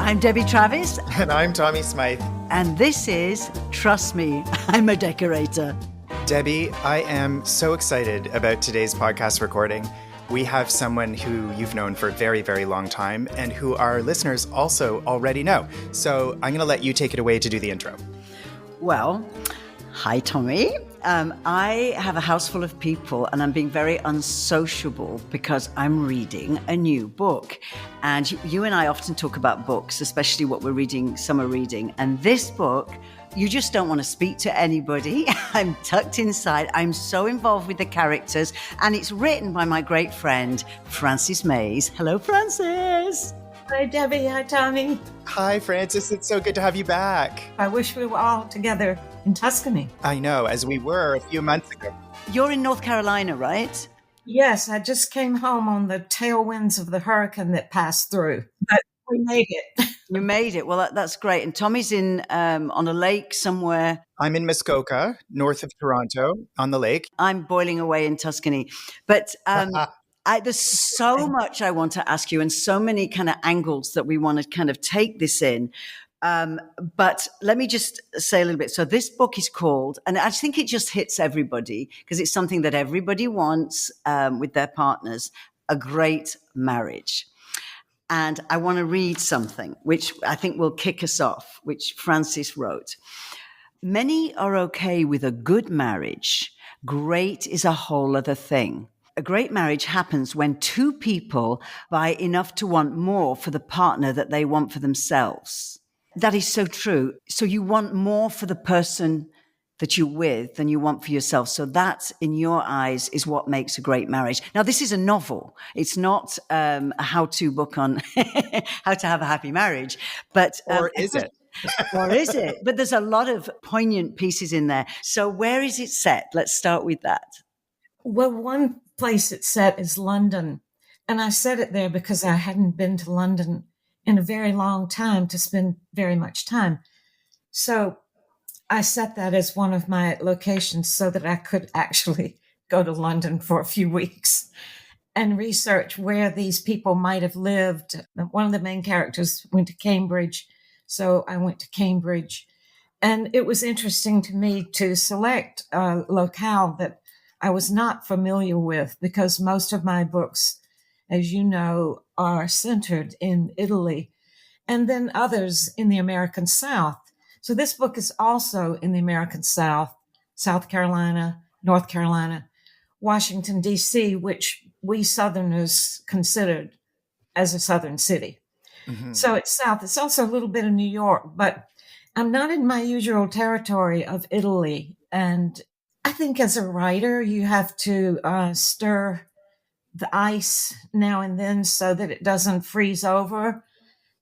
I'm Debbie Travis. And I'm Tommy Smythe. And this is Trust Me, I'm a Decorator. Debbie, I am so excited about today's podcast recording. We have someone who you've known for a very, very long time and who our listeners also already know. So I'm going to let you take it away to do the intro. Well, hi, Tommy. I have a house full of people and I'm being very unsociable because I'm reading a new book. And you and I often talk about books, especially what we're reading, some are reading. And this book, you just don't want to speak to anybody. I'm tucked inside. I'm so involved with the characters. And it's written by my great friend, Frances Mays. Hello, Frances. Hi, Debbie. Hi, Tommy. Hi, Frances. It's so good to have you back. I wish we were all together in Tuscany. I know, as we were a few months ago. You're in North Carolina, right? Yes, I just came home on the tailwinds of the hurricane that passed through. But we made it. You made it. Well, that's great. And Tommy's in on a lake somewhere. I'm in Muskoka, north of Toronto, on the lake. I'm boiling away in Tuscany. But there's so much I want to ask you and so many kind of angles that we want to kind of take this in. But let me just say a little bit. So this book is called, and I think it just hits everybody because it's something that everybody wants with their partners, A Great Marriage. And I want to read something which I think will kick us off, which Frances wrote. Many are okay with a good marriage. Great is a whole other thing. A great marriage happens when two people buy enough to want more for the partner that they want for themselves. That is so true. So you want more for the person that you're with than you want for yourself. So that, in your eyes, is what makes a great marriage. Now, this is a novel. It's not a how-to book on how to have a happy marriage. But or is it? Or is it? But there's a lot of poignant pieces in there. So where is it set? Let's start with that. Well, one place it's set is London. And I set it there because I hadn't been to London in a very long time to spend very much time. So I set that as one of my locations so that I could actually go to London for a few weeks and research where these people might have lived. One of the main characters went to Cambridge, so I went to Cambridge. And it was interesting to me to select a locale that I was not familiar with because most of my books, as you know, are centered in Italy and then others in the American South. So this book is also in the American South, South Carolina, North Carolina, Washington, D.C., which we Southerners considered as a Southern city. Mm-hmm. So it's South. It's also a little bit of New York, but I'm not in my usual territory of Italy. And I think as a writer, you have to stir the ice now and then so that it doesn't freeze over.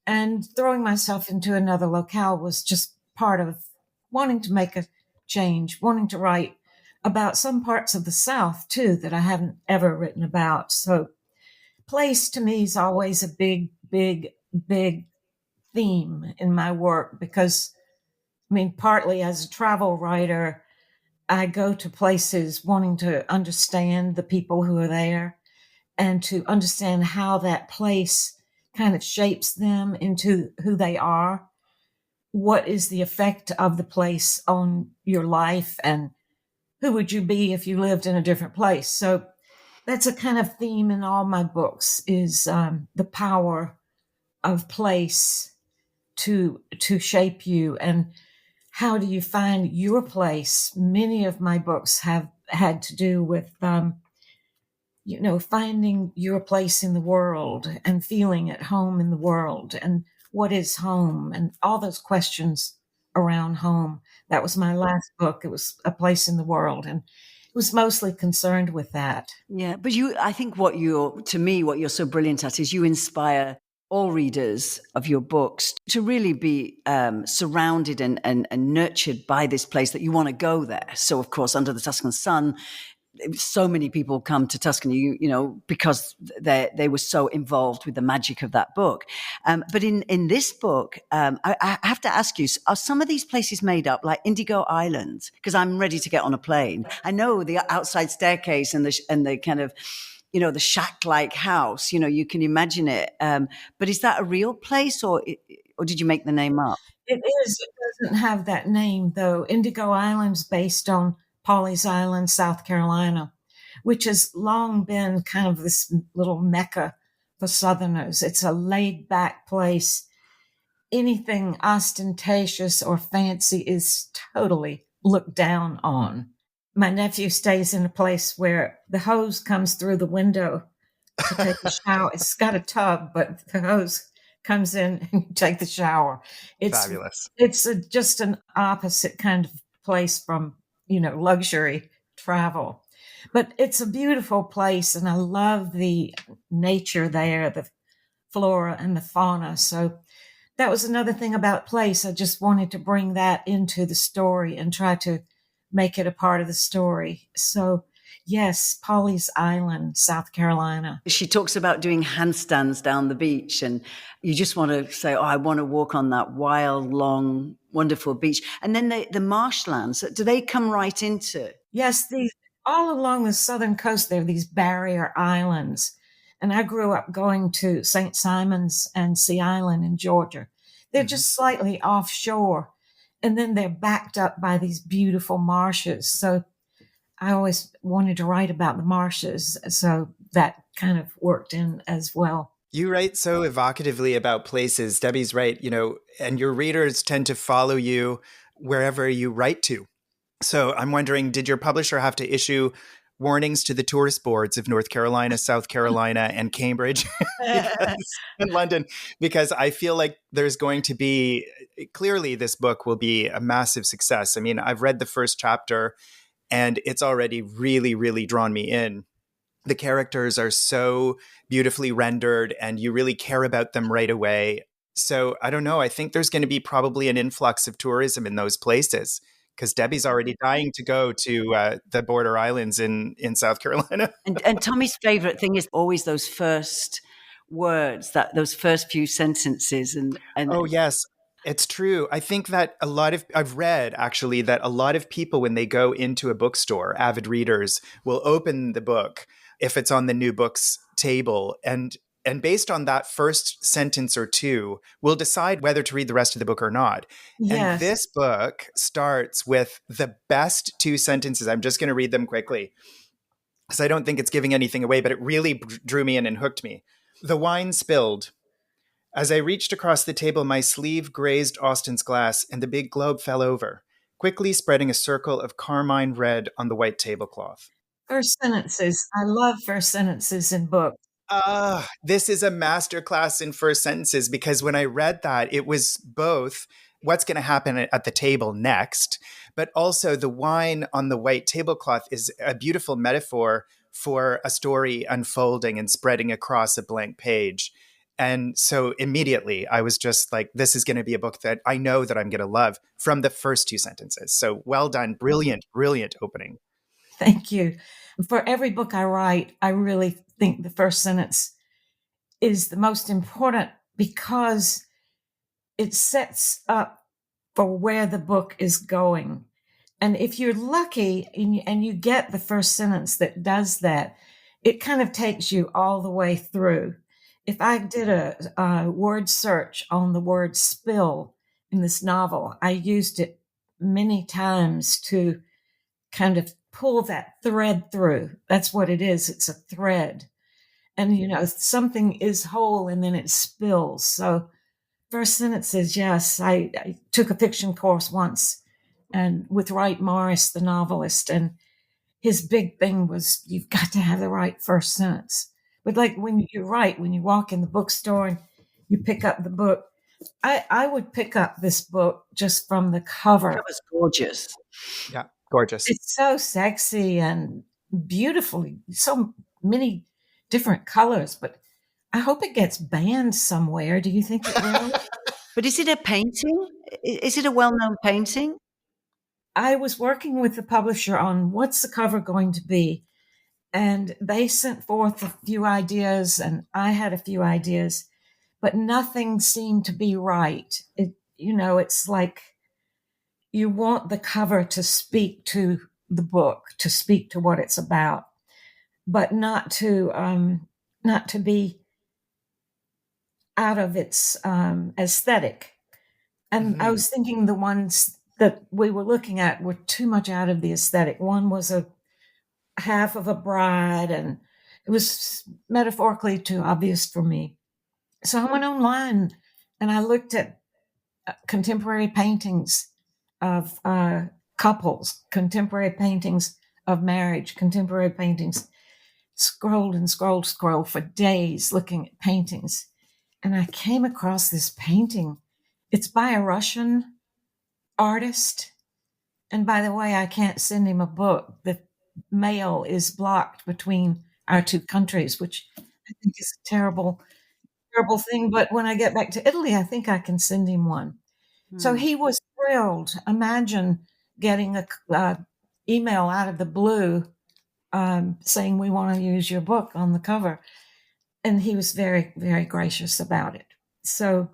And throwing myself into another locale was just part of wanting to make a change, wanting to write about some parts of the South, too, that I haven't ever written about. So place to me is always a big, big, big theme in my work because, I mean, partly as a travel writer, I go to places wanting to understand the people who are there and to understand how that place kind of shapes them into who they are. What is the effect of the place on your life and who would you be if you lived in a different place? So that's a kind of theme in all my books is the power of place to shape you and how do you find your place? Many of my books have had to do with, finding your place in the world and feeling at home in the world and what is home and all those questions around home. That was my last book. It was A Place in the World. And it was mostly concerned with that. Yeah. But I think what you're so brilliant at is you inspire all readers of your books to really be surrounded and nurtured by this place that you want to go there. So, of course, Under the Tuscan Sun, so many people come to Tuscany, because they were so involved with the magic of that book. But in this book, I have to ask you, are some of these places made up like Indigo Island? Because I'm ready to get on a plane. I know the outside staircase and the kind of, the shack-like house, you can imagine it. But is that a real place or or did you make the name up? It is. It doesn't have that name, though. Indigo Island's based on Pawleys Island, South Carolina, which has long been kind of this little mecca for Southerners. It's a laid-back place. Anything ostentatious or fancy is totally looked down on. My nephew stays in a place where the hose comes through the window to take a shower. It's got a tub, but the hose comes in and you take the shower. Fabulous. It's just an opposite kind of place from, luxury travel. But it's a beautiful place, and I love the nature there, the flora and the fauna. So that was another thing about place. I just wanted to bring that into the story and try to make it a part of the story. So yes, Pawleys Island, South Carolina. She talks about doing handstands down the beach, and you just want to say, I want to walk on that wild, long, wonderful beach. And then the marshlands, do they come right into? Yes, all along the southern coast, there are these barrier islands. And I grew up going to St. Simon's and Sea Island in Georgia. They're just slightly offshore, and then they're backed up by these beautiful marshes. So I always wanted to write about the marshes, so that kind of worked in as well. You write so evocatively about places. Debbie's right, and your readers tend to follow you wherever you write to. So I'm wondering, did your publisher have to issue warnings to the tourist boards of North Carolina, South Carolina, and Cambridge and London? Because I feel like there's going to be, clearly this book will be a massive success. I mean, I've read the first chapter, and it's already really, really drawn me in. The characters are so beautifully rendered, and you really care about them right away. So I don't know. I think there's going to be probably an influx of tourism in those places, because Debbie's already dying to go to the border islands in South Carolina. And Tommy's favorite thing is always those first words, those first few sentences. And oh, yes. It's true. I think that I've read actually that a lot of people, when they go into a bookstore, avid readers will open the book if it's on the new books table. And based on that first sentence or two, we'll decide whether to read the rest of the book or not. Yes. And this book starts with the best two sentences. I'm just going to read them quickly, because I don't think it's giving anything away, but it really drew me in and hooked me. The wine spilled. As I reached across the table, my sleeve grazed Austin's glass, and the big globe fell over, quickly spreading a circle of carmine red on the white tablecloth. First sentences. I love first sentences in books. This is a masterclass in first sentences, because when I read that, it was both what's going to happen at the table next, but also the wine on the white tablecloth is a beautiful metaphor for a story unfolding and spreading across a blank page. And so immediately I was just like, this is going to be a book that I know that I'm going to love from the first two sentences. So well done. Brilliant, brilliant opening. Thank you. For every book I write, I really think the first sentence is the most important, because it sets up for where the book is going. And if you're lucky and you get the first sentence that does that, it kind of takes you all the way through. If I did a word search on the word spill in this novel, I used it many times to kind of pull that thread through. That's what it is. It's a thread. And, something is whole and then it spills. So first sentence is, yes, I took a fiction course once and with Wright Morris, the novelist, and his big thing was, you've got to have the right first sentence. But like when you walk in the bookstore and you pick up the book, I would pick up this book just from the cover. That was gorgeous. Yeah, gorgeous. It's so sexy and beautifully, so many different colors, but I hope it gets banned somewhere. Do you think it will? But is it a painting? Is it a well-known painting? I was working with the publisher on what's the cover going to be. And they sent forth a few ideas, and I had a few ideas, but nothing seemed to be right. It's like you want the cover to speak to the book, to speak to what it's about, but not to be out of its aesthetic. And I was thinking the ones that we were looking at were too much out of the aesthetic. One was a half of a bride, and it was metaphorically too obvious for me. So I went online and I looked at contemporary paintings of couples, contemporary paintings of marriage, contemporary paintings, scrolled and scrolled for days looking at paintings. And I came across this painting. It's by a Russian artist. And by the way, I can't send him a book. The mail is blocked between our two countries, which I think is a terrible thing. But when I get back to Italy, I think I can send him one. So he was thrilled. Imagine getting a email out of the blue saying, we want to use your book on the cover. And he was very, very gracious about it. So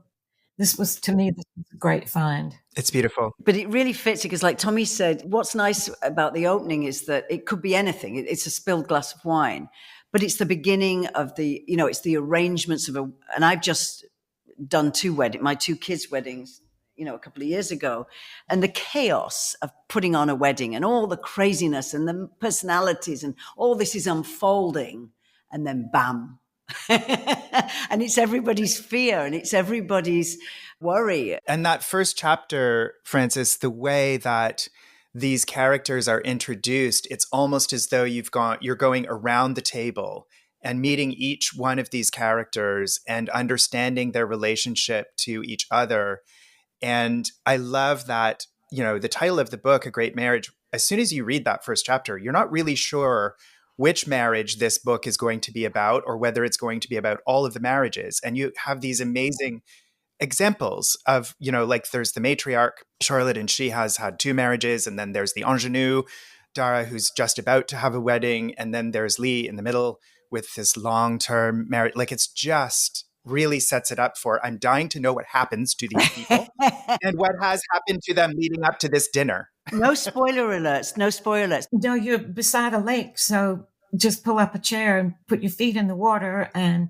this was a great find. It's beautiful. But it really fits because, like Tommy said, what's nice about the opening is that it could be anything. It's a spilled glass of wine, but it's the beginning of it's the arrangements and I've just done my two kids' weddings, a couple of years ago, and the chaos of putting on a wedding and all the craziness and the personalities and all this is unfolding, and then bam. And it's everybody's fear and it's everybody's worry. And that first chapter, Frances, the way that these characters are introduced, it's almost as though you're going around the table and meeting each one of these characters and understanding their relationship to each other. And I love that, the title of the book, A Great Marriage, as soon as you read that first chapter, you're not really sure which marriage this book is going to be about or whether it's going to be about all of the marriages. And you have these amazing examples of, like there's the matriarch, Charlotte, and she has had 2 marriages. And then there's the ingenue, Dara, who's just about to have a wedding. And then there's Lee in the middle with this long-term marriage. Like it's just really sets it up for, I'm dying to know what happens to these people and what has happened to them leading up to this dinner. No spoiler alerts. No spoiler alerts. No, you're beside a lake, so just pull up a chair and put your feet in the water and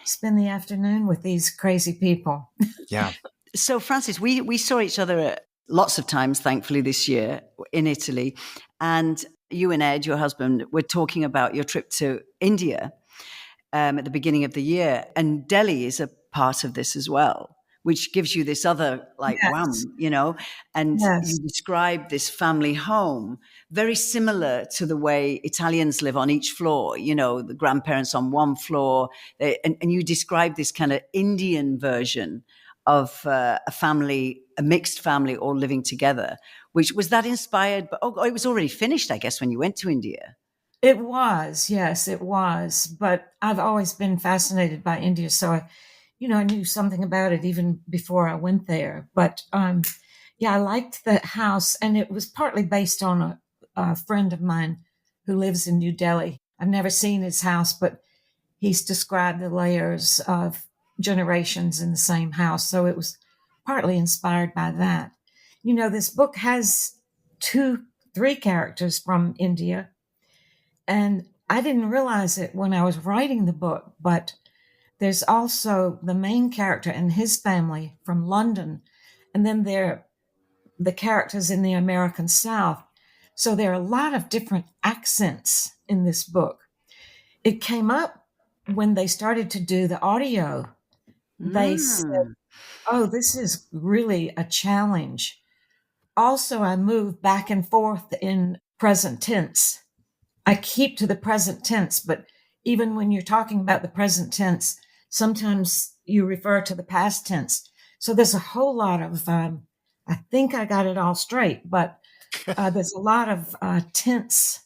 spend the afternoon with these crazy people. Yeah. So, Frances, we saw each other lots of times, thankfully, this year in Italy. And you and Ed, your husband, were talking about your trip to India at the beginning of the year. And Delhi is a part of this as well, which gives you this other wham, and Yes. you describe this family home very similar to the way Italians live on each floor, the grandparents on one floor. And you describe this kind of Indian version of a mixed family all living together, which was that inspired, but it was already finished, I guess, when you went to India. It was, yes, it was. But I've always been fascinated by India. So I knew something about it even before I went there. But I liked the house. And it was partly based on a friend of mine who lives in New Delhi. I've never seen his house, but he's described the layers of generations in the same house. So it was partly inspired by that. This book has 3 characters from India. And I didn't realize it when I was writing the book, but there's also the main character and his family from London. And then there are the characters in the American South. So there are a lot of different accents in this book. It came up when they started to do the audio. They said, this is really a challenge. Also, I move back and forth in present tense. I keep to the present tense, but even when you're talking about the present tense, sometimes you refer to the past tense. So there's a whole lot of, I think I got it all straight, but there's a lot of tense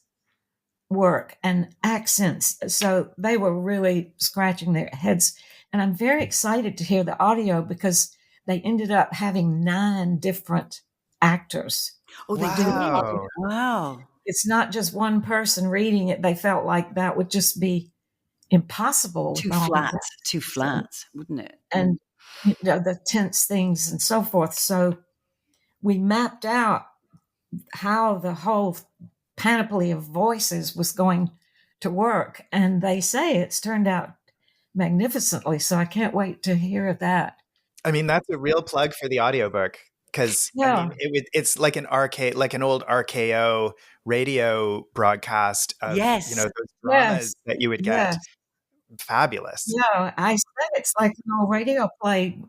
work and accents. So they were really scratching their heads. And I'm very excited to hear the audio because they ended up having 9 different actors. Oh, they did. Wow. Wow. It's not just one person reading it. They felt like that would just be impossible. Too flat, wouldn't it? And the tense things and so forth. So we mapped out how the whole panoply of voices was going to work. And they say it's turned out magnificently. So I can't wait to hear that. I mean, that's a real plug for the audiobook because I Yeah. mean, it's like like an old RKO radio broadcast of, Yes. those dramas Yes. that you would get. Yes. Fabulous. Yeah. I said it's like an old radio play.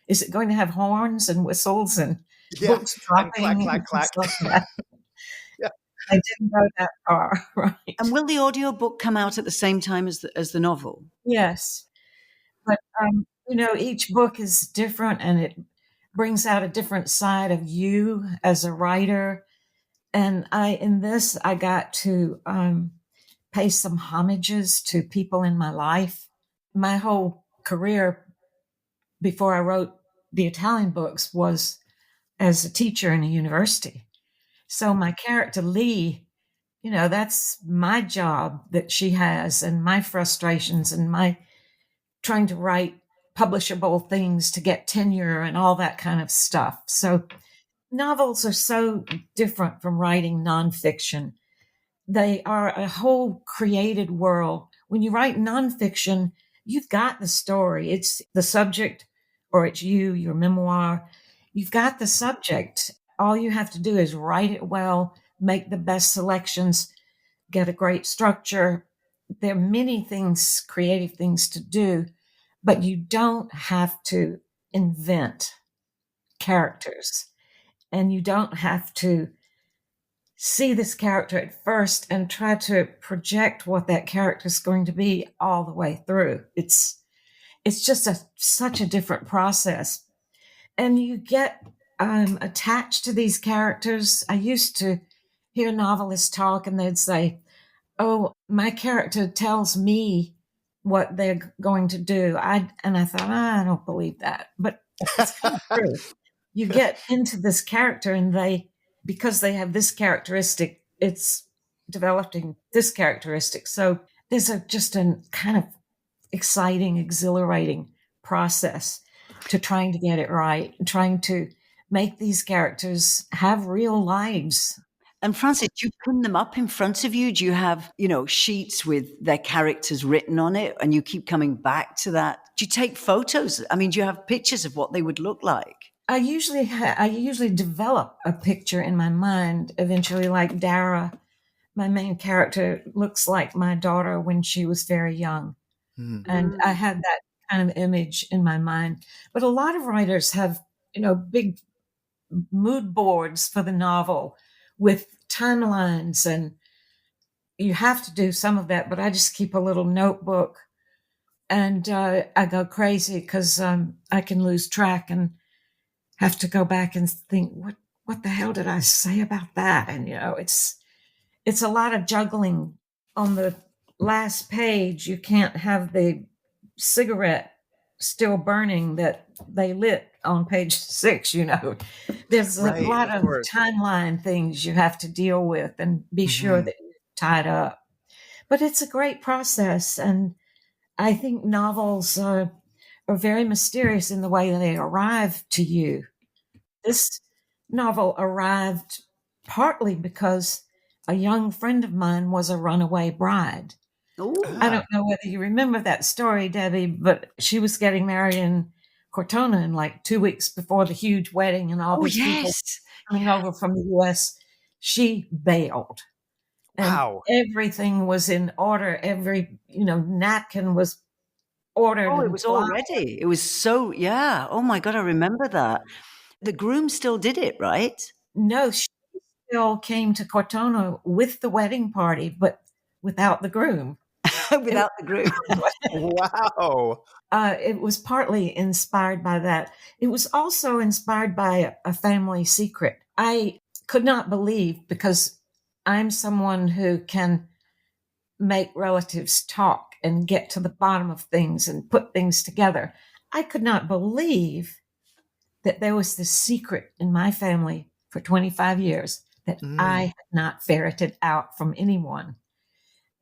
Is it going to have horns and whistles and Yeah. books And clack, dropping clack, and clack. stuff like that? Yeah. I didn't go that far. Right. And will the audiobook come out at the same time as the novel? Yes. But, each book is different and it brings out a different side of you as a writer. And in this, I got to pay some homages to people in my life. My whole career before I wrote the Italian books was as a teacher in a university. So my character Lee, that's my job that she has and my frustrations and my trying to write publishable things to get tenure and all that kind of stuff. So novels are so different from writing nonfiction. They are a whole created world. When you write nonfiction, you've got the story. It's the subject, or it's your memoir. You've got the subject. All you have to do is write it well, make the best selections, get a great structure. There are many things, creative things to do, but you don't have to invent characters, and you don't have to see this character at first and try to project what that character is going to be all the way through. It's just such a different process, and you get attached to these characters. I used to hear novelists talk, and they'd say, "Oh, my character tells me what they're going to do." And I thought, I don't believe that, but it's kind of true. You get into this character, and because they have this characteristic, it's developing this characteristic. So there's just a kind of exciting, exhilarating process to trying to get it right, trying to make these characters have real lives. And Frances, do you pin them up in front of you? Do you have, sheets with their characters written on it and you keep coming back to that? Do you take photos? I mean, do you have pictures of what they would look like? I usually develop a picture in my mind eventually, like Dara, my main character, looks like my daughter when she was very young. Mm. And I had that kind of image in my mind. But a lot of writers have, big mood boards for the novel with timelines, and you have to do some of that, but I just keep a little notebook, and I go crazy because I can lose track and have to go back and think, what the hell did I say about that? And it's a lot of juggling. On the last page, you can't have the cigarette still burning that they lit on page 6. There's a lot of timeline things you have to deal with and be sure that you're tied up. But it's a great process, and I think novels are very mysterious in the way they arrive to you. This novel arrived partly because a young friend of mine was a runaway bride. Ooh. I don't know whether you remember that story, Debbie, but she was getting married in Cortona in like 2 weeks before the huge wedding, and all these people coming over from the U.S. She bailed. And wow. Everything was in order. Every, napkin was ordered. Oh, it was all ready. It was so, yeah. Oh my God, I remember that. The groom still did it, right? No, she still came to Cortona with the wedding party, but without the groom. Without the groom. Wow. It was partly inspired by that. It was also inspired by a family secret. I could not believe, because I'm someone who can make relatives talk and get to the bottom of things and put things together. I could not believe that there was this secret in my family for 25 years that I had not ferreted out from anyone.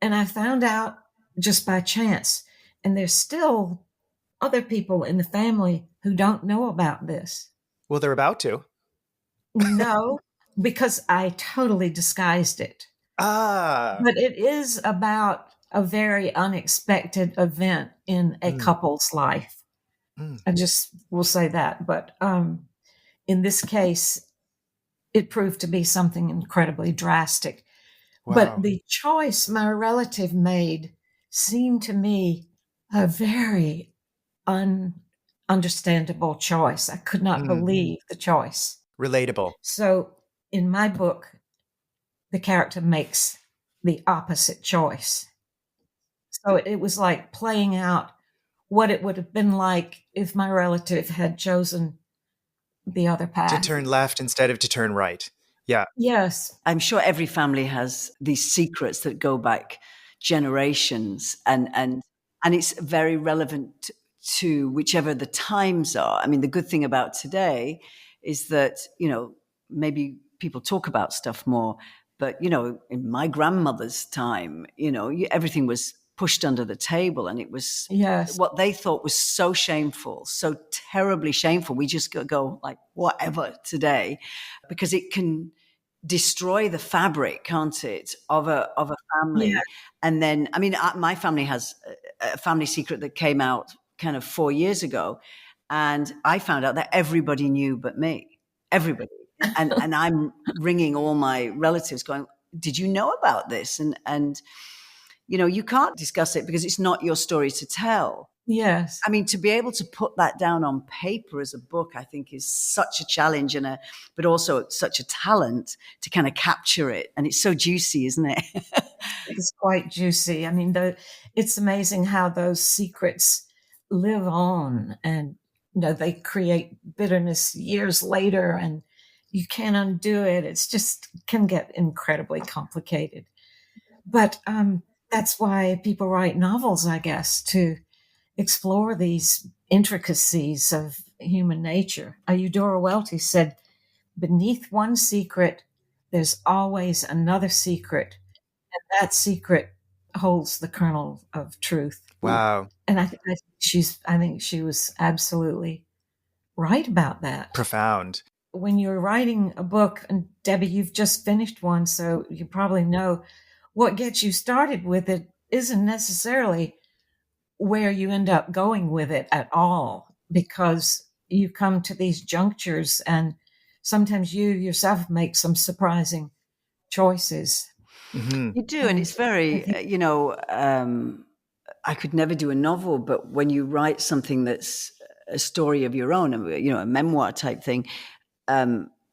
And I found out just by chance. And there's still other people in the family who don't know about this. Well, they're about to. No, because I totally disguised it. Ah. But it is about a very unexpected event in a couple's life. I just will say that. But in this case, it proved to be something incredibly drastic. Wow. But the choice my relative made seemed to me a very understandable choice. I could not believe the choice. Relatable. So in my book, the character makes the opposite choice. So it was like playing out what it would have been like if my relative had chosen the other path. To turn left instead of to turn right. Yeah. Yes. I'm sure every family has these secrets that go back generations, and it's very relevant to whichever the times are. I mean, the good thing about today is that, maybe people talk about stuff more, but, in my grandmother's time, everything was pushed under the table, and it was what they thought was so shameful, so terribly shameful. We just go like, whatever today, because it can destroy the fabric, can't it, of a family. Yeah. And then, I mean, my family has a family secret that came out kind of 4 years ago, and I found out that everybody knew but me, everybody. And I'm ringing all my relatives going, did you know about this? And you can't discuss it because it's not your story to tell. Yes. I mean, to be able to put that down on paper as a book, I think is such a challenge but also such a talent to kind of capture it. And it's so juicy, isn't it? It's quite juicy. I mean, it's amazing how those secrets live on, and they create bitterness years later, and you can't undo it. It's just can get incredibly complicated. But that's why people write novels, I guess, to explore these intricacies of human nature. Eudora Welty said, beneath one secret, there's always another secret. And that secret holds the kernel of truth. Wow. And I think she was absolutely right about that. Profound. When you're writing a book, and Debbie, you've just finished one, so you probably know what gets you started with it isn't necessarily where you end up going with it at all, because you come to these junctures and sometimes you yourself make some surprising choices. Mm-hmm. You do. And it's very, I could never do a novel, but when you write something that's a story of your own, a memoir type thing,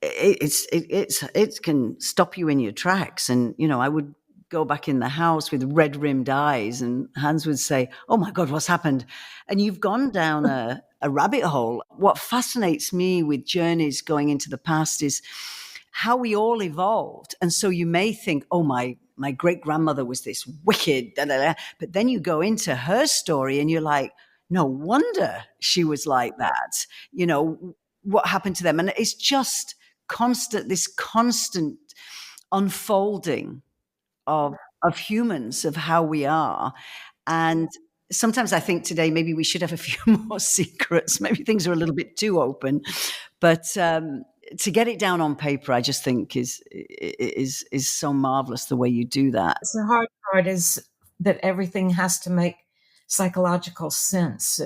it can stop you in your tracks. And, I would go back in the house with red rimmed eyes, and Hans would say, oh my God, what's happened? And you've gone down a rabbit hole. What fascinates me with journeys going into the past is how we all evolved. And so you may think, oh, my great grandmother was this wicked, da, da, da. But then you go into her story and you're like, no wonder she was like that. What happened to them? And it's just this constant unfolding of humans, of how we are. And sometimes I think today maybe we should have a few more secrets. Maybe things are a little bit too open, but to get it down on paper, I just think is so marvelous the way you do that. The hard part is that everything has to make psychological sense.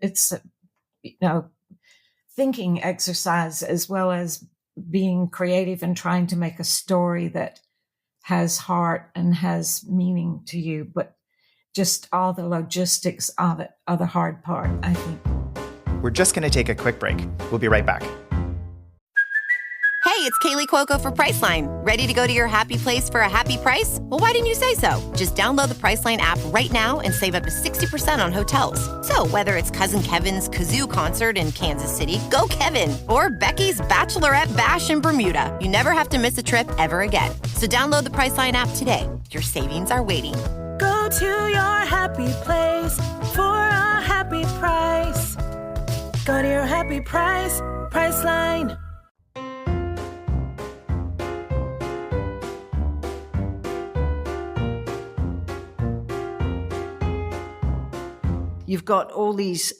It's thinking exercise, as well as being creative and trying to make a story that has heart and has meaning to you, but just all the logistics of it are the hard part, I think. We're just going to take a quick break. We'll be right back. Hey, it's Kaylee Cuoco for Priceline. Ready to go to your happy place for a happy price? Well, why didn't you say so? Just download the Priceline app right now and save up to 60% on hotels. So whether it's Cousin Kevin's Kazoo Concert in Kansas City, go Kevin, or Becky's Bachelorette Bash in Bermuda, you never have to miss a trip ever again. So download the Priceline app today. Your savings are waiting. Go to your happy place for a happy price. Go to your happy price, Priceline. You've got all these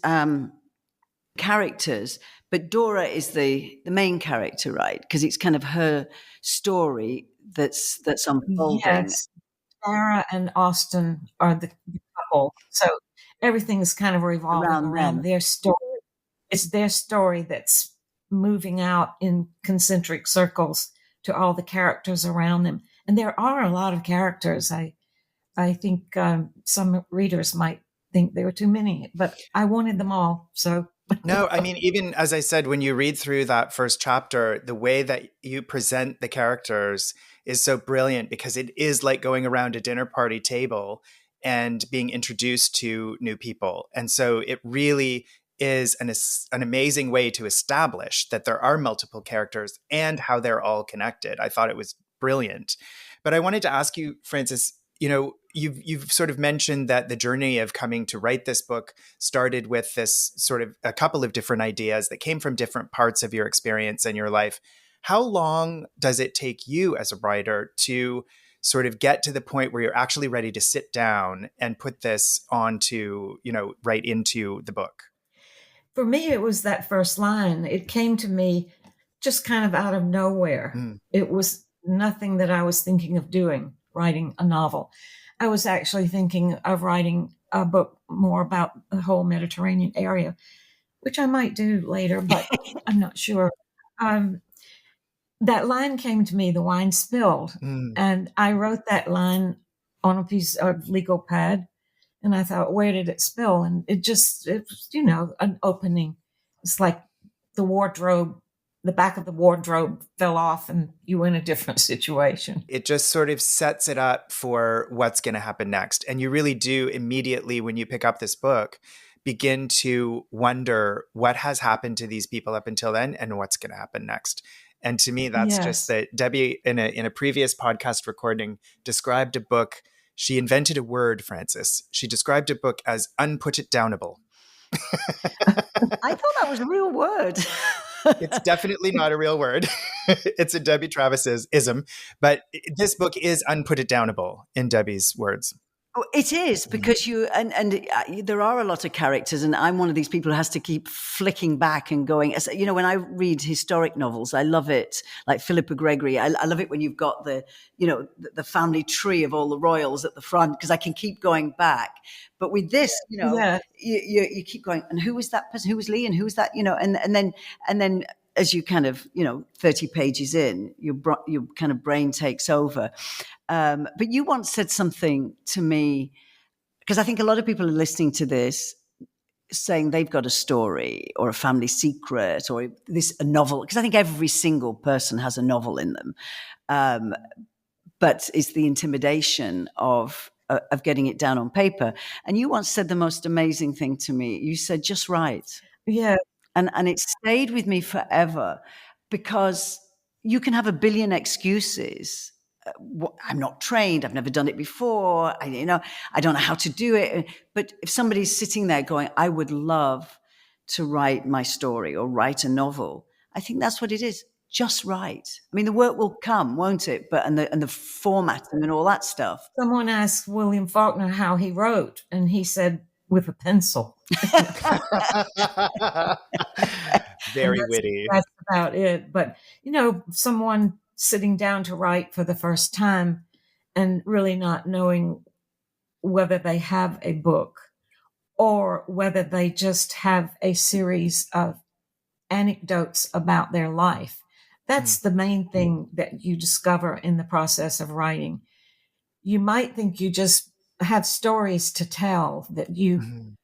characters, but Dora is the main character, right? Because it's kind of her story that's unfolding. Yes. Dara and Austin are the couple. So everything is kind of revolving Around around them. their story. It's their story that's moving out in concentric circles to all the characters around them. And there are a lot of characters. I think some readers might think there were too many, but I wanted them all. So No, I mean, even as I said, when you read through that first chapter, the way that you present the characters is so brilliant, because it is like going around a dinner party table and being introduced to new people. And so it really is an amazing way to establish that there are multiple characters and how they're all connected. I thought it was brilliant. But I wanted to ask you, Frances, you've sort of mentioned that the journey of coming to write this book started with this sort of a couple of different ideas that came from different parts of your experience and your life. How long does it take you as a writer to sort of get to the point where you're actually ready to sit down and put this onto, right into the book? for me, it was that first line. It came to me just kind of out of nowhere. It was nothing that I was thinking of doing, writing a novel. I was actually thinking of writing a book more about the whole Mediterranean area, which I might do later, but I'm not sure. That line came to me, the wine spilled. And I wrote that line on a piece of legal pad. And I thought, where did it spill? And it was, an opening. It's like the wardrobe, the back of the wardrobe fell off and you were in a different situation. It just sort of sets it up for what's going to happen next. And you really do immediately, when you pick up this book, begin to wonder what has happened to these people up until then and what's going to happen next. And to me, that's just that Debbie, in a previous podcast recording, described a book. She invented a word, Frances. She described a book as unput-it-downable. I thought that was a real word. It's definitely not a real word. It's a Debbie Travis's ism, but this book is unput-it-downable in Debbie's words. It is, because there are a lot of characters, and I'm one of these people who has to keep flicking back and going. When I read historic novels, I love it. Like Philippa Gregory, I love it when you've got the family tree of all the royals at the front, because I can keep going back. But with this, you keep going. And who was that person? Who was Lee? And who was that? And then as you kind of 30 pages in, your kind of brain takes over. But you once said something to me, because I think a lot of people are listening to this saying they've got a story or a family secret or a novel, because I think every single person has a novel in them. But it's the intimidation of getting it down on paper. And you once said the most amazing thing to me. You said, just write. Yeah. And it stayed with me forever, because you can have a billion excuses. I'm not trained. I've never done it before. I don't know how to do it. But if somebody's sitting there going, I would love to write my story or write a novel, I think that's what it is. Just write. I mean, the work will come, won't it? But and the formatting and all that stuff. Someone asked William Faulkner how he wrote, and he said, with a pencil. Very witty. That's about it. But, someone sitting down to write for the first time and really not knowing whether they have a book or whether they just have a series of anecdotes about their life. That's the main thing that you discover in the process of writing. You might think you just have stories to tell, that you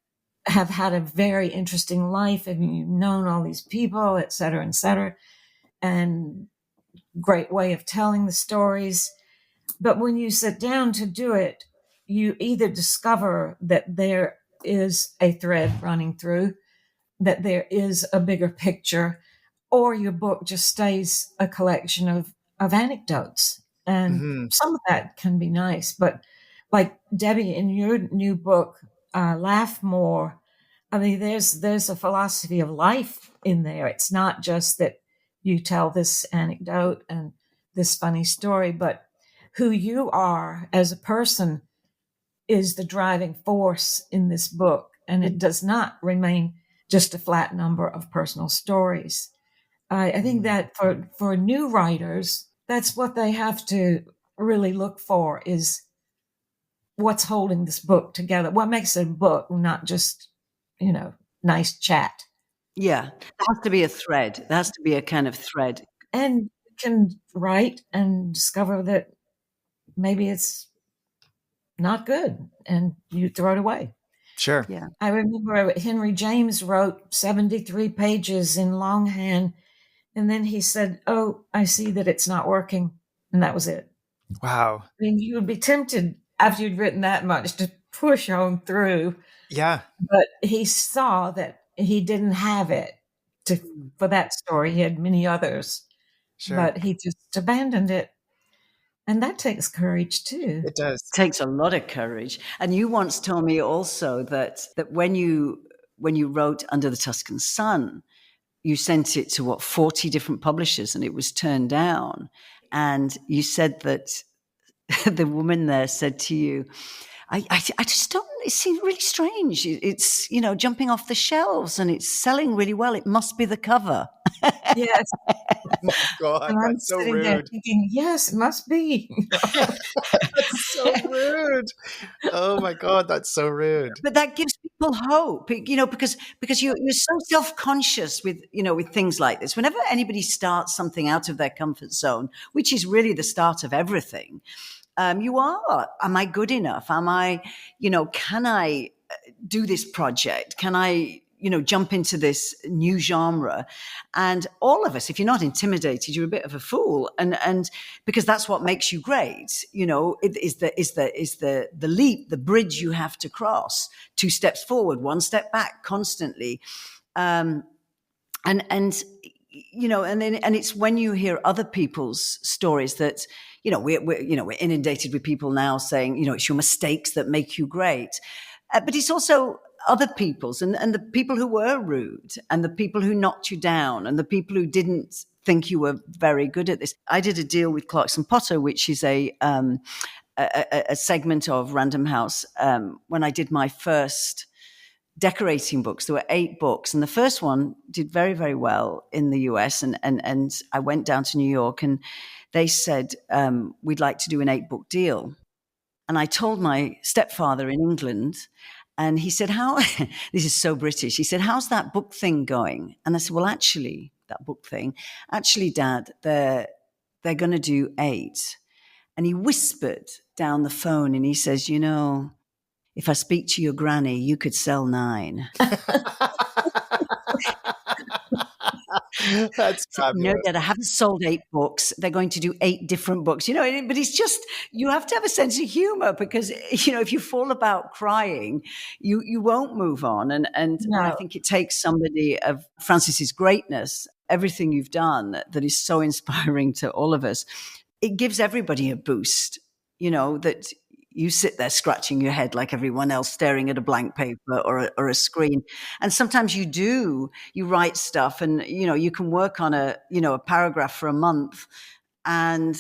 have had a very interesting life and you've known all these people, et cetera, and great way of telling the stories. But when you sit down to do it, you either discover that there is a thread running through, that there is a bigger picture, or your book just stays a collection of anecdotes. And some of that can be nice, but like Debbie, in your new book, Laugh More, I mean, there's a philosophy of life in there. It's not just that you tell this anecdote and this funny story, but who you are as a person is the driving force in this book. And it does not remain just a flat number of personal stories. I think that for new writers, that's what they have to really look for, is what's holding this book together? What makes it a book, not just, nice chat? Yeah. There has to be a thread. There has to be a kind of thread. And you can write and discover that maybe it's not good and you throw it away. Sure. Yeah. I remember Henry James wrote 73 pages in longhand, and then he said, "Oh, I see that it's not working." And that was it. Wow. I mean, you would be tempted after you'd written that much to push on through. Yeah. But he saw that he didn't have it for that story. He had many others, Sure. but he just abandoned it. And that takes courage too. It does. It takes a lot of courage. And you once told me also that when you wrote Under the Tuscan Sun, you sent it to 40 different publishers and it was turned down. And you said that the woman there said to you, I just don't, it seems really strange. It's, jumping off the shelves and it's selling really well. It must be the cover. Yes. Oh my God, And I'm that's so sitting there rude. thinking, yes, it must be. That's so rude. Oh my God, that's so rude. But that gives people hope, because you're so self-conscious with things like this. Whenever anybody starts something out of their comfort zone, which is really the start of everything, am I good enough? Am I, can I do this project? Can I, jump into this new genre? And all of us, if you're not intimidated, you're a bit of a fool. And because that's what makes you great, it is the leap, the bridge you have to cross, 2 steps forward, 1 step back constantly. And it's when you hear other people's stories that, we're inundated with people now saying, it's your mistakes that make you great. But it's also other people's and the people who were rude and the people who knocked you down and the people who didn't think you were very good at this. I did a deal with Clarkson Potter, which is a segment of Random House, when I did my first decorating books. There were 8 books, and the first one did very, very well in the US. And I went down to New York, and they said, we'd like to do an 8-book deal. And I told my stepfather in England, and he said, this is so British. He said, how's that book thing going? And I said, well, actually, Dad, they're going to do 8. And he whispered down the phone and he says, if I speak to your granny, you could sell 9. That's fabulous. No, Dad, I haven't sold 8 books. They're going to do 8 different books, but it's just, you have to have a sense of humor because, if you fall about crying, you won't move on. And No. I think it takes somebody of Francis's greatness, everything you've done that is so inspiring to all of us. It gives everybody a boost, that you sit there scratching your head like everyone else, staring at a blank paper or a screen. And sometimes you write stuff and, you can work on a paragraph for a month and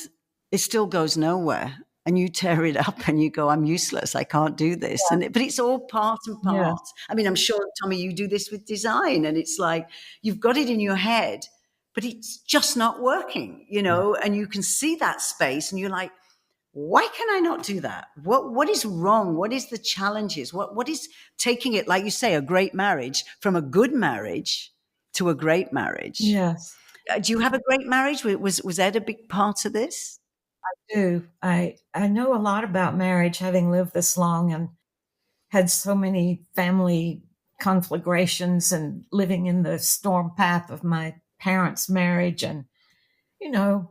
it still goes nowhere. And you tear it up and you go, I'm useless. I can't do this. Yeah. But it's all part and part. Yeah. I mean, I'm sure, Tommy, you do this with design and it's like, you've got it in your head, but it's just not working, and you can see that space and you're like, why can I not do that? What is wrong? What is the challenges? What is taking it, like you say, a great marriage from a good marriage to a great marriage? Yes. Do you have a great marriage? Was Ed a big part of this? I do. I know a lot about marriage, having lived this long and had so many family conflagrations and living in the storm path of my parents' marriage. And, you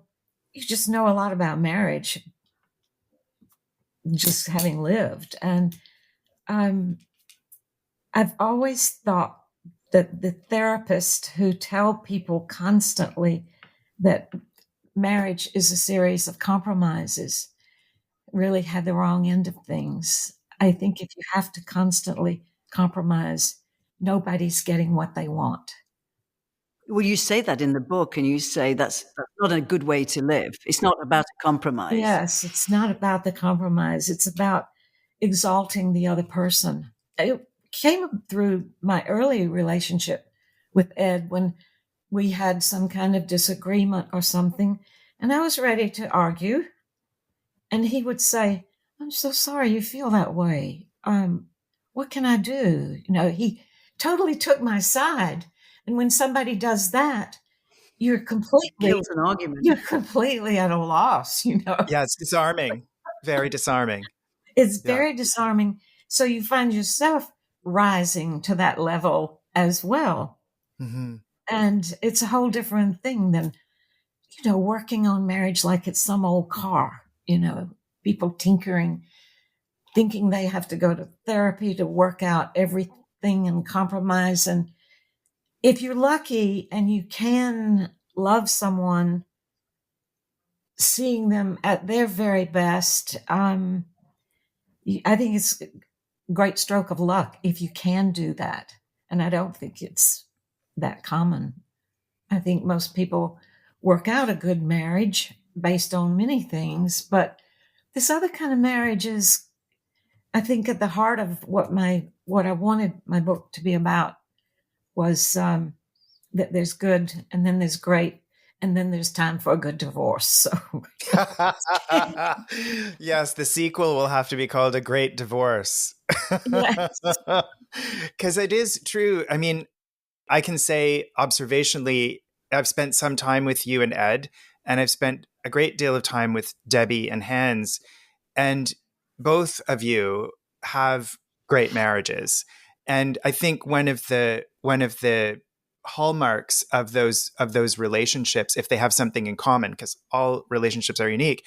just know a lot about marriage, just having lived. And I've always thought that the therapists who tell people constantly that marriage is a series of compromises really had the wrong end of things. I think if you have to constantly compromise, nobody's getting what they want. Well, you say that in the book, and you say that's not a good way to live. It's not about a compromise. Yes, it's not about the compromise. It's about exalting the other person. It came through my early relationship with Ed when we had some kind of disagreement or something, and I was ready to argue. And he would say, I'm so sorry you feel that way. What can I do? He totally took my side. And when somebody does that, you're completely Kills an argument. you're completely at a loss. Yeah, it's disarming. Very disarming. It's Yeah. very disarming. So you find yourself rising to that level as well. Mm-hmm. And it's a whole different thing than, working on marriage like it's some old car, people tinkering, thinking they have to go to therapy to work out everything and compromise. And if you're lucky and you can love someone, seeing them at their very best, I think it's a great stroke of luck if you can do that. And I don't think it's that common. I think most people work out a good marriage based on many things, but this other kind of marriage is, I think, at the heart of what I wanted my book to be about was that there's good, and then there's great, and then there's time for a good divorce. So, yes, the sequel will have to be called A Great Divorce. yes. Because it is true. I mean, I can say observationally, I've spent some time with you and Ed, and I've spent a great deal of time with Debbie and Hans, and both of you have great marriages. And I think one of the hallmarks of those relationships, if they have something in common, because all relationships are unique,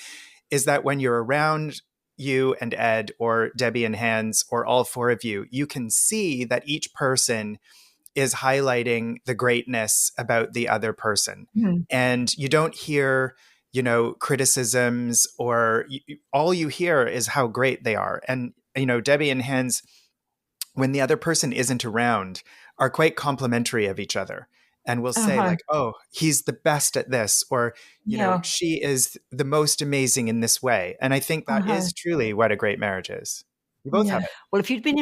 is that when you're around you and Ed or Debbie and Hans or all four of you, you can see that each person is highlighting the greatness about the other person. Mhm. And you don't hear, criticisms, or all you hear is how great they are. And, Debbie and Hans, when the other person isn't around, are quite complimentary of each other and will say like, oh, he's the best at this, or, she is the most amazing in this way. And I think that is truly what a great marriage is. You both have it. Well, if you'd been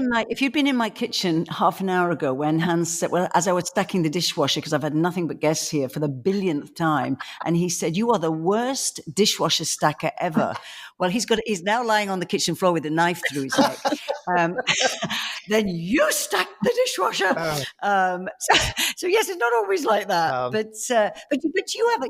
in my kitchen half an hour ago when Hans said, well, as I was stacking the dishwasher, because I've had nothing but guests here for the billionth time, and he said, "You are the worst dishwasher stacker ever." Well, he's now lying on the kitchen floor with a knife through his neck. Then you stack the dishwasher. So yes, it's not always like that. But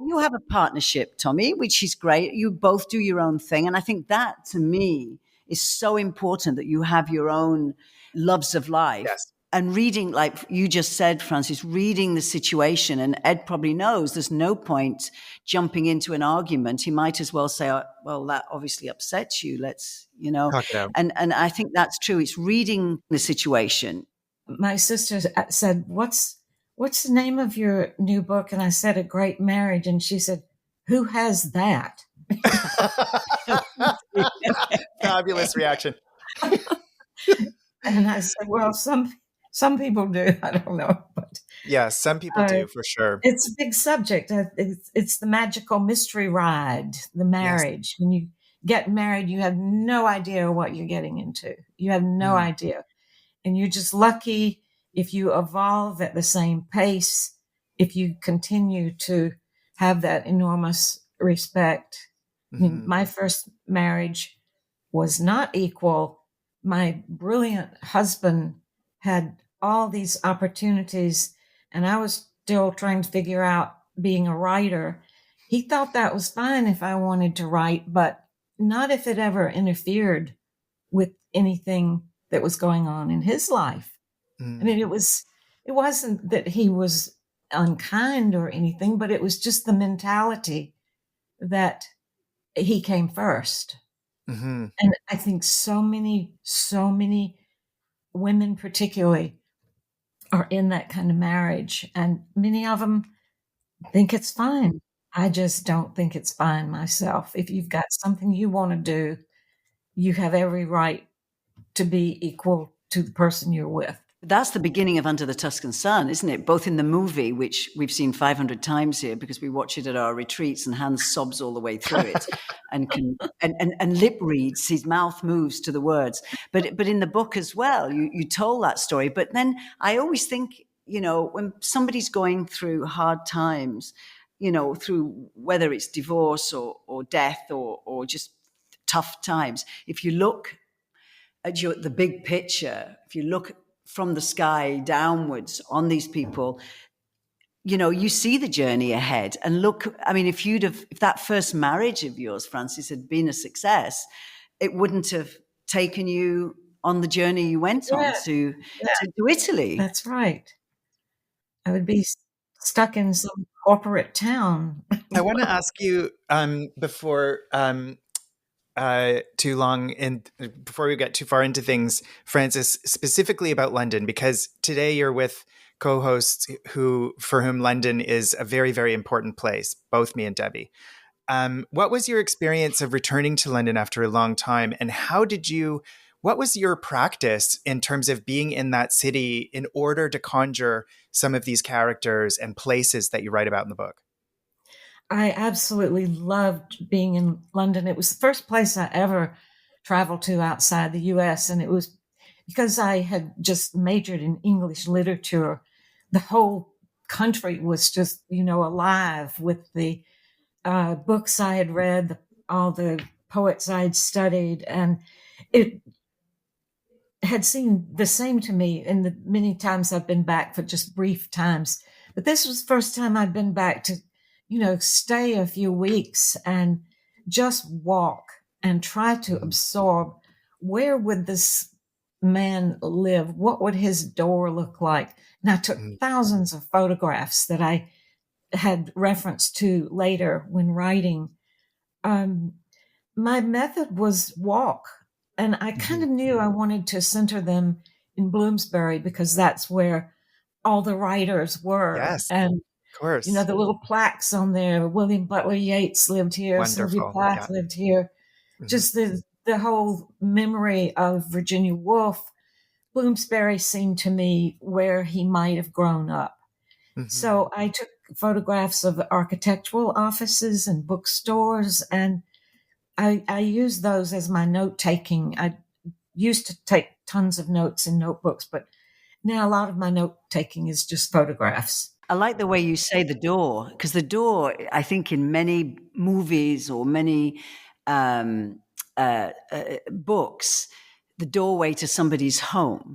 you have a partnership, Tommy, which is great. You both do your own thing, and I think that, to me, is so important, that you have your own loves of life. Yes. And reading, like you just said, Francis, reading the situation, and Ed probably knows there's no point jumping into an argument. He might as well say, well, that obviously upsets you. Let's, Talk it out. and I think that's true. It's reading the situation. My sister said, what's the name of your new book? And I said, A Great Marriage. And she said, who has that? Fabulous reaction. And I said, well, some people do. I don't know, but yeah, some people do, for sure. It's a big subject. It's the magical mystery ride, the marriage. Yes. When you get married, you have no idea what you're getting into. You have no idea, and you're just lucky if you evolve at the same pace. If you continue to have that enormous respect. I mean, my first marriage was not equal. My brilliant husband had all these opportunities, and I was still trying to figure out being a writer. He thought that was fine if I wanted to write, but not if it ever interfered with anything that was going on in his life. I mean, it wasn't that he was unkind or anything, but it was just the mentality that he came first. And I think so many women particularly are in that kind of marriage, and many of them think it's fine. I just don't think it's fine myself. If you've got something you want to do, you have every right to be equal to the person you're with. That's the beginning of Under the Tuscan Sun, isn't it? Both in the movie, which we've seen 500 times here because we watch it at our retreats, and Hans sobs all the way through it and lip reads, his mouth moves to the words. But in the book as well, you told that story. But then I always think, when somebody's going through hard times, through whether it's divorce or death or just tough times. If you look at the big picture, if you look from the sky downwards on these people, you see the journey ahead. And look, I mean, if that first marriage of yours, Frances, had been a success, it wouldn't have taken you on the journey you went on to Italy. That's right. I would be stuck in some corporate town. I want to ask you before too long and before we get too far into things, Frances, specifically about London, because today you're with co-hosts for whom London is a very, very important place, both me and Debbie. What was your experience of returning to London after a long time, and what was your practice in terms of being in that city in order to conjure some of these characters and places that you write about in the book? I absolutely loved being in London. It was the first place I ever traveled to outside the US. And it was because I had just majored in English literature. The whole country was just, alive with the books I had read, all the poets I'd studied. And it had seemed the same to me in the many times I've been back for just brief times. But this was the first time I'd been back to stay a few weeks and just walk and try to absorb, where would this man live? What would his door look like? And I took thousands of photographs that I had reference to later when writing. My method was walk. And I kind of knew I wanted to center them in Bloomsbury because that's where all the writers were. Yes. And of course. the little plaques on there. William Butler Yeats lived here. Wonderful. Sylvia Plath lived here. Just the whole memory of Virginia Woolf. Bloomsbury seemed to me where he might have grown up. So I took photographs of architectural offices and bookstores, and I used those as my note-taking. I used to take tons of notes in notebooks, but now a lot of my note-taking is just photographs. I like the way you say the door, because the door, I think in many movies or many books, the doorway to somebody's home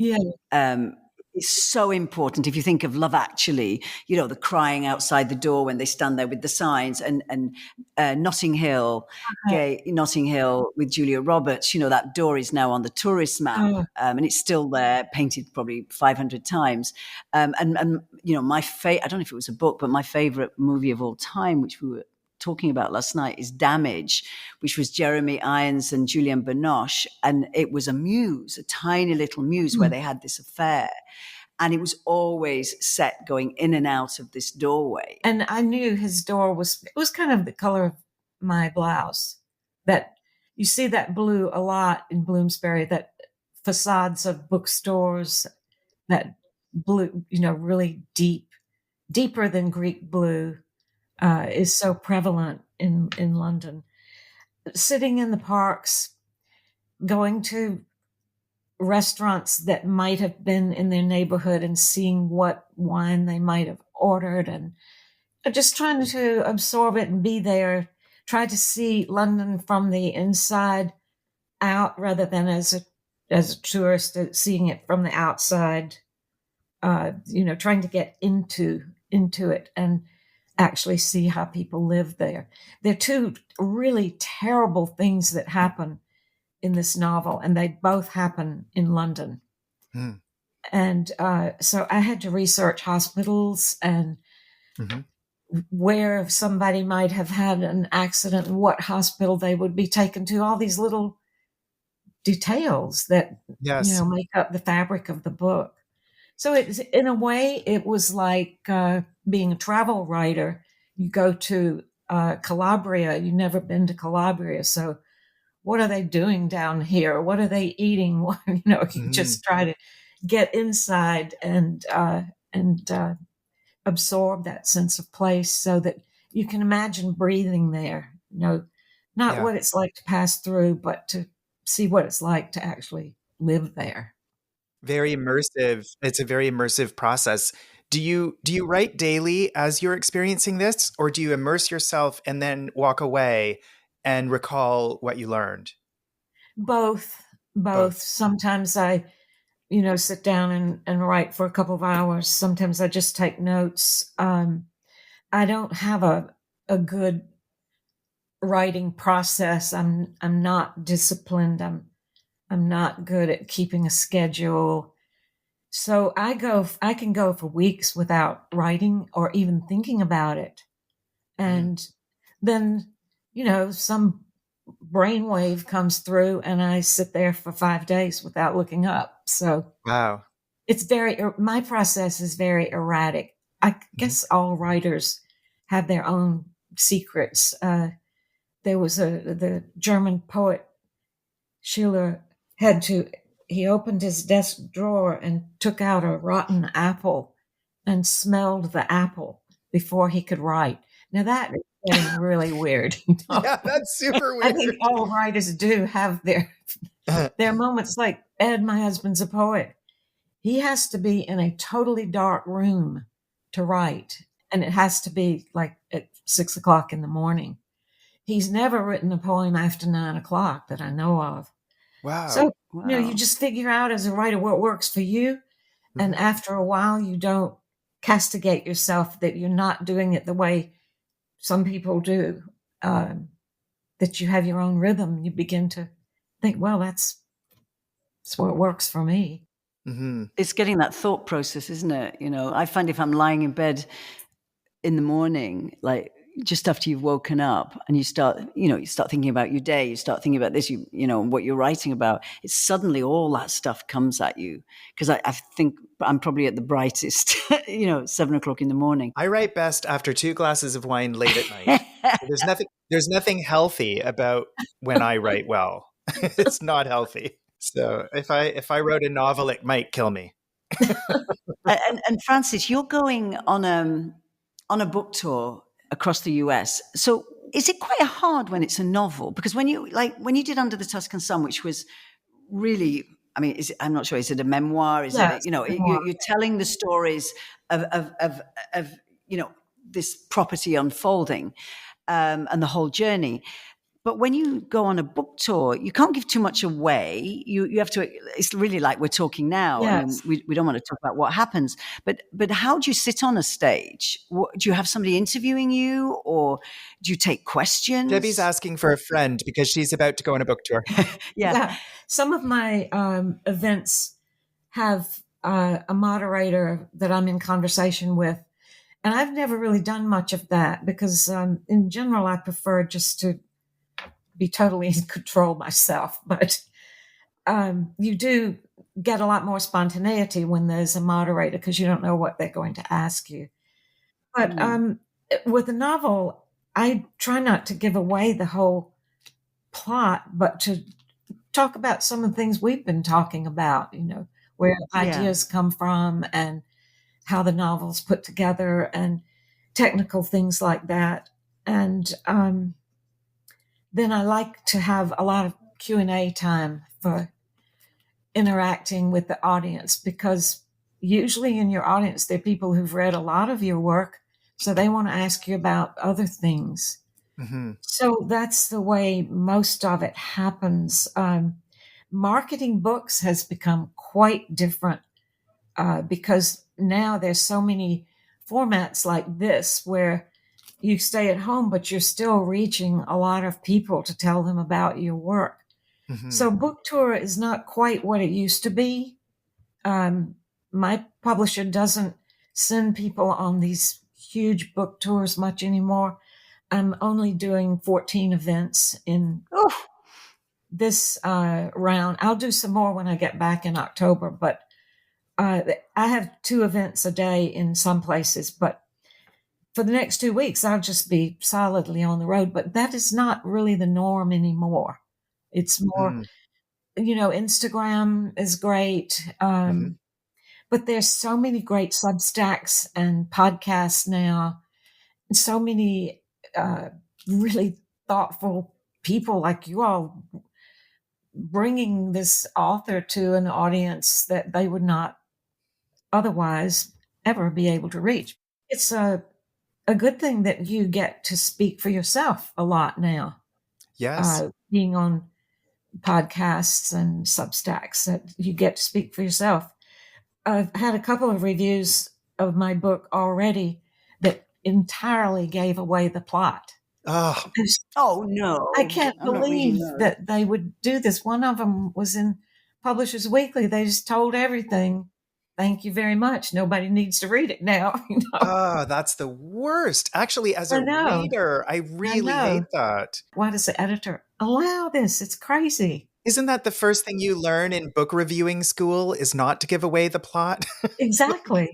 is so important. If you think of Love Actually, the crying outside the door when they stand there with the signs, and Notting Hill, gay Notting Hill with Julia Roberts, that door is now on the tourist map, and it's still there, painted probably 500 times. And I don't know if it was a book, but my favorite movie of all time, which we were talking about last night, is Damage, which was Jeremy Irons and Julianne Binoche. And it was a tiny little mews where they had this affair. And it was always set going in and out of this doorway. And I knew his door was kind of the color of my blouse. That you see that blue a lot in Bloomsbury, that facades of bookstores, that blue, really deeper than Greek blue, is so prevalent in London. Sitting in the parks, going to restaurants that might have been in their neighborhood and seeing what wine they might have ordered, and just trying to absorb it and be there, try to see London from the inside out rather than as a tourist, seeing it from the outside, trying to get into it and actually see how people live there. There are two really terrible things that happen in this novel, and they both happen in London. And so I had to research hospitals and where somebody might have had an accident and what hospital they would be taken to, all these little details that make up the fabric of the book. So in a way, it was like being a travel writer. You go to Calabria, you've never been to Calabria, so what are they doing down here? What are they eating? You just try to get inside and absorb that sense of place so that you can imagine breathing there. Not what it's like to pass through, but to see what it's like to actually live there. Very immersive. It's a very immersive process. Do you write daily as you're experiencing this, or do you immerse yourself and then walk away and recall what you learned? Both. Sometimes I, sit down and write for a couple of hours. Sometimes I just take notes. I don't have a good writing process. I'm not disciplined. I'm not good at keeping a schedule. So I can go for weeks without writing or even thinking about it. And then, some brainwave comes through and I sit there for 5 days without looking up. So Wow. my process is very erratic. I guess all writers have their own secrets. There was the German poet Schiller he opened his desk drawer and took out a rotten apple and smelled the apple before he could write. Now that is getting really weird. Yeah, that's super weird. I think all writers do have their moments. Like Ed, my husband's a poet. He has to be in a totally dark room to write, and it has to be like at 6 o'clock in the morning. He's never written a poem after 9 o'clock that I know of. Wow. So, you just figure out as a writer what works for you. And after a while, you don't castigate yourself that you're not doing it the way some people do, that you have your own rhythm. You begin to think, well, that's what works for me. Mm-hmm. It's getting that thought process, isn't it? I find if I'm lying in bed in the morning, like just after you've woken up and you start thinking about your day, you start thinking about this, what you're writing about, it's suddenly all that stuff comes at you. Because I think I'm probably at the brightest, 7 o'clock in the morning. I write best after 2 glasses of wine late at night. There's nothing healthy about when I write well. It's not healthy. So if I wrote a novel, it might kill me. and Francis, you're going on a book tour across the US. So is it quite hard when it's a novel? Because when you did Under the Tuscan Sun, which was really, I'm not sure, is it a memoir? Is it, you're telling the stories of this property unfolding and the whole journey. But when you go on a book tour, you can't give too much away. You have to. It's really like we're talking now. Yes. We don't want to talk about what happens. But how do you sit on a stage? Do you have somebody interviewing you, or do you take questions? Debbie's asking for a friend because she's about to go on a book tour. Yeah. Some of my events have a moderator that I'm in conversation with, and I've never really done much of that because in general I prefer just to be totally in control myself. But you do get a lot more spontaneity when there's a moderator because you don't know what they're going to ask you. But with a novel, I try not to give away the whole plot, but to talk about some of the things we've been talking about, where ideas come from and how the novel's put together and technical things like that. And then I like to have a lot of Q&A time for interacting with the audience, because usually in your audience, there are people who've read a lot of your work, so they want to ask you about other things. Mm-hmm. So that's the way most of it happens. Marketing books has become quite different because now there's so many formats like this where you stay at home, but you're still reaching a lot of people to tell them about your work. Mm-hmm. So book tour is not quite what it used to be. My publisher doesn't send people on these huge book tours much anymore. I'm only doing 14 events in this round. I'll do some more when I get back in October, but I have 2 events a day in some places, but for the next 2 weeks, I'll just be solidly on the road. But that is not really the norm anymore. It's more, Instagram is great. But there's so many great Substacks and podcasts now. So many really thoughtful people like you all bringing this author to an audience that they would not otherwise ever be able to reach. It's a good thing that you get to speak for yourself a lot now. Yes. Being on podcasts and Substacks that you get to speak for yourself. I've had a couple of reviews of my book already that entirely gave away the plot. Oh no! I can't believe that they would do this. One of them was in Publishers Weekly. They just told everything. Thank you very much. Nobody needs to read it now. Oh, that's the worst. Actually, as a reader, I really hate that. Why does the editor allow this? It's crazy. Isn't that the first thing you learn in book reviewing school, is not to give away the plot? Exactly.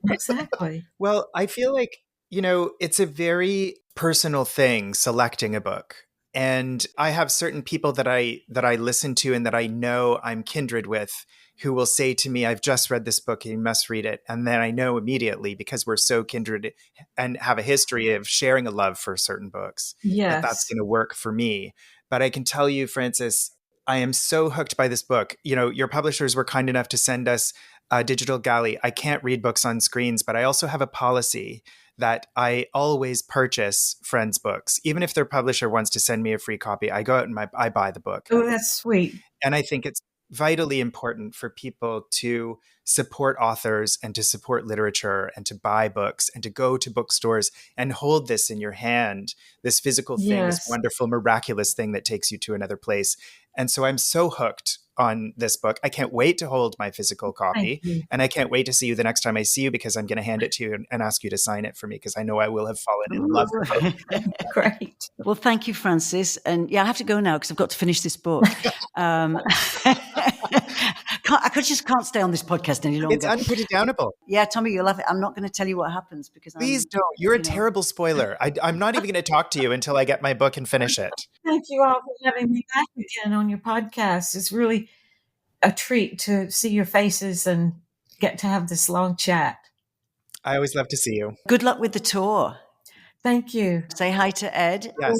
Exactly. Well, I feel like, it's a very personal thing selecting a book. And I have certain people that I listen to and that I know I'm kindred with, who will say to me, I've just read this book and you must read it. And then I know immediately, because we're so kindred and have a history of sharing a love for certain books, that's going to work for me. But I can tell you, Frances, I am so hooked by this book. Your publishers were kind enough to send us a digital galley. I can't read books on screens, but I also have a policy that I always purchase friends' books. Even if their publisher wants to send me a free copy, I go out and I buy the book. Oh, that's sweet. And I think it's vitally important for people to support authors and to support literature and to buy books and to go to bookstores and hold this in your hand, this physical thing, this wonderful, miraculous thing that takes you to another place. And so I'm so hooked on this book. I can't wait to hold my physical copy, and I can't wait to see you the next time I see you, because I'm going to hand it to you and ask you to sign it for me, because I know I will have fallen in love with it. Great. Well, thank you, Frances. And I have to go now because I've got to finish this book. I just can't stay on this podcast any longer. It's unputdownable. Yeah, Tommy, you'll love it. I'm not going to tell you what happens because please don't. You're a terrible spoiler. I'm not even going to talk to you until I get my book and finish it. Thank you all for having me back again on your podcast. It's really a treat to see your faces and get to have this long chat. I always love to see you. Good luck with the tour. Thank you. Say hi to Ed. Yes,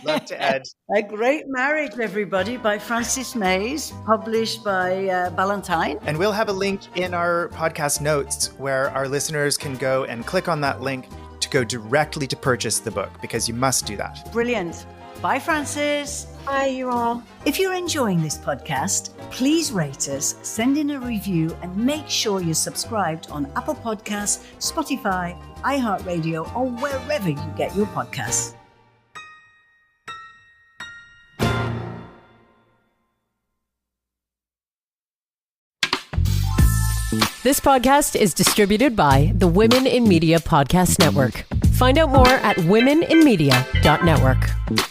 love to Ed. A Great Marriage, everybody, by Frances Mays, published by Ballantine. And we'll have a link in our podcast notes where our listeners can go and click on that link to go directly to purchase the book, because you must do that. Brilliant. Bye, Frances. Bye, you all. If you're enjoying this podcast, please rate us, send in a review, and make sure you're subscribed on Apple Podcasts, Spotify, iHeartRadio, or wherever you get your podcasts. This podcast is distributed by the Women in Media Podcast Network. Find out more at womeninmedia.network.